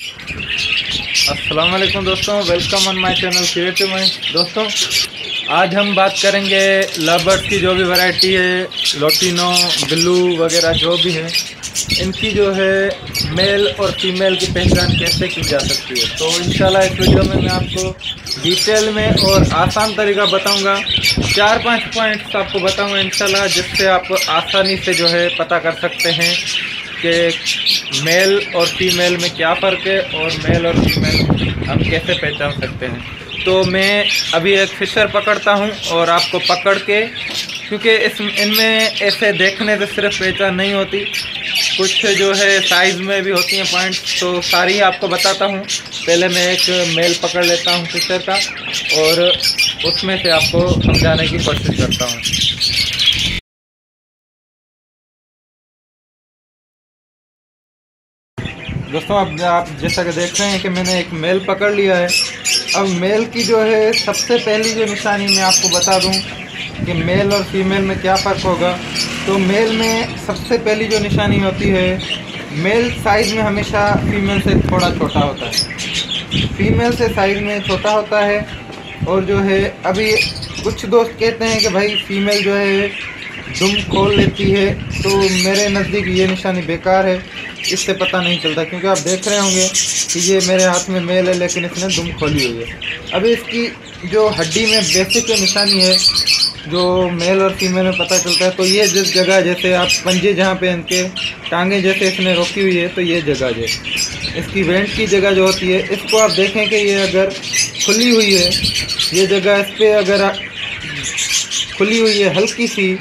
अस्सलाम वालेकुम दोस्तों, welcome on my channel creative mind. दोस्तों, आज हम बात करेंगे लवबर्ड्स की जो भी वैरायटी है, लोटिनो, ब्लू वगैरह जो भी है, इनकी जो है मेल और फीमेल की पहचान कैसे की जा सकती है। तो इंशाल्लाह इस वीडियो में मैं आपको डिटेल में और आसान तरीका बताऊंगा। 4-5 पॉइंट्स आपको बताऊंगा इंशाल्लाह, जिससे आप आसानी से जो है पता कर सकते हैं कि मेल और फीमेल में क्या फ़र्क है और मेल और फीमेल हम कैसे पहचान सकते हैं। तो मैं अभी एक फिशर पकड़ता हूं और आपको पकड़ के, क्योंकि इनमें ऐसे देखने से सिर्फ पहचान नहीं होती, कुछ जो है साइज़ में भी होती हैं पॉइंट्स, तो सारी आपको बताता हूं। पहले मैं एक मेल पकड़ लेता हूं फिशर का और उसमें से आपको समझाने की कोशिश करता हूं। दोस्तों, अब आप जैसा कि देख रहे हैं कि मैंने एक मेल पकड़ लिया है। अब मेल की जो है सबसे पहली जो निशानी मैं आपको बता दूं कि मेल और फीमेल में क्या फ़र्क होगा। तो मेल में सबसे पहली जो निशानी होती है, मेल साइज़ में हमेशा फीमेल से थोड़ा छोटा होता है, फीमेल से साइज़ में छोटा होता है। और जो है अभी कुछ दोस्त कहते हैं कि भाई फीमेल जो है दुम खोल लेती है, तो मेरे नज़दीक ये निशानी बेकार है। इससे पता नहीं चलता, क्योंकि आप देख रहे होंगे कि ये मेरे हाथ में मेल है लेकिन इसने दुम खोली हुई है। अभी इसकी जो हड्डी में बेसिक निशानी है जो मेल और फीमेल में पता चलता है, तो ये जिस जगह, जैसे आप पंजे जहाँ पे इनके टांगे जैसे इसने रोकी हुई है, तो ये जगह जो इसकी वेंट की जगह जो होती है, इसको आप देखें कि ये अगर खुली हुई है, ये जगह इस पर अगर खुली हुई है हल्की सी,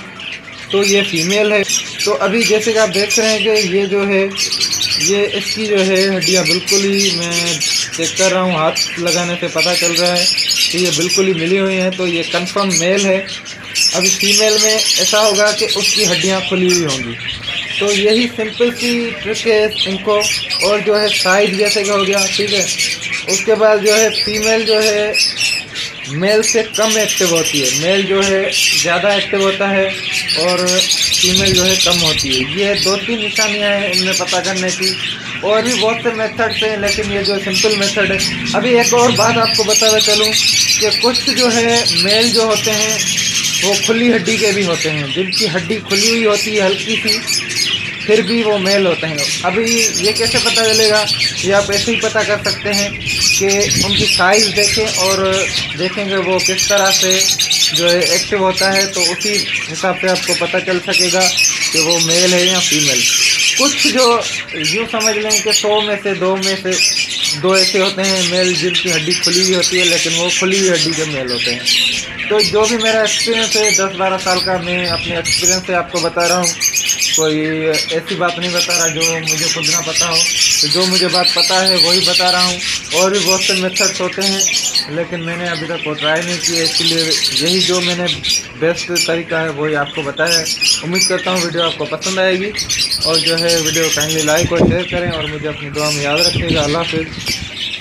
तो ये फीमेल है। तो अभी जैसे कि आप देख रहे हैं कि ये जो है, ये इसकी जो है हड्डियाँ बिल्कुल ही, मैं चेक कर रहा हूँ, हाथ लगाने से पता चल रहा है कि ये बिल्कुल ही मिली हुई हैं, तो ये कंफर्म मेल है। अभी फीमेल में ऐसा होगा कि उसकी हड्डियाँ खुली हुई होंगी। तो यही सिंपल सी ट्रिक है इनको। और जो है साइज जैसे का हो गया, ठीक है। उसके बाद जो है फीमेल जो है मेल से कम एक्टिव होती है, मेल जो है ज़्यादा एक्टिव होता है और फीमेल जो है कम होती है। ये 2-3 निशानियां हैं इनमें पता करने की। और भी बहुत से मेथड्स हैं, लेकिन ये जो सिंपल मेथड है। अभी एक और बात आपको बताता चलूँ कि कुछ जो है मेल जो होते हैं वो खुली हड्डी के भी होते हैं, जिनकी हड्डी खुली हुई होती है हल्की सी, फिर भी वो मेल होते हैं। अभी ये कैसे पता चलेगा, ये आप ऐसे ही पता कर सकते हैं कि उनकी साइज़ देखें और देखेंगे वो किस तरह से जो है एक्टिव होता है, तो उसी हिसाब से आपको पता चल सकेगा कि वो मेल है या फीमेल। कुछ जो यूँ समझ लें कि 100 में से 2 में से 2 ऐसे होते हैं मेल जिनकी हड्डी खुली हुई होती है, लेकिन वो खुली हुई हड्डी के मेल होते हैं। तो जो भी मेरा एक्सपीरियंस है 10-12 साल का, मैं अपने एक्सपीरियंस से आपको बता रहा हूँ। कोई ऐसी बात नहीं बता रहा जो मुझे खुद ना पता हो। तो जो मुझे बात पता है वही बता रहा हूँ। और भी बहुत से मेथड्स होते हैं, लेकिन मैंने अभी तक वो ट्राई नहीं किए, इसलिए यही जो मैंने बेस्ट तरीका है वही आपको बताया है। उम्मीद करता हूँ वीडियो आपको पसंद आएगी, और जो है वीडियो काइंडली लाइक और शेयर करें, और मुझे अपनी दुआ में याद रखिएगा। अल्लाह हाफ़िज़।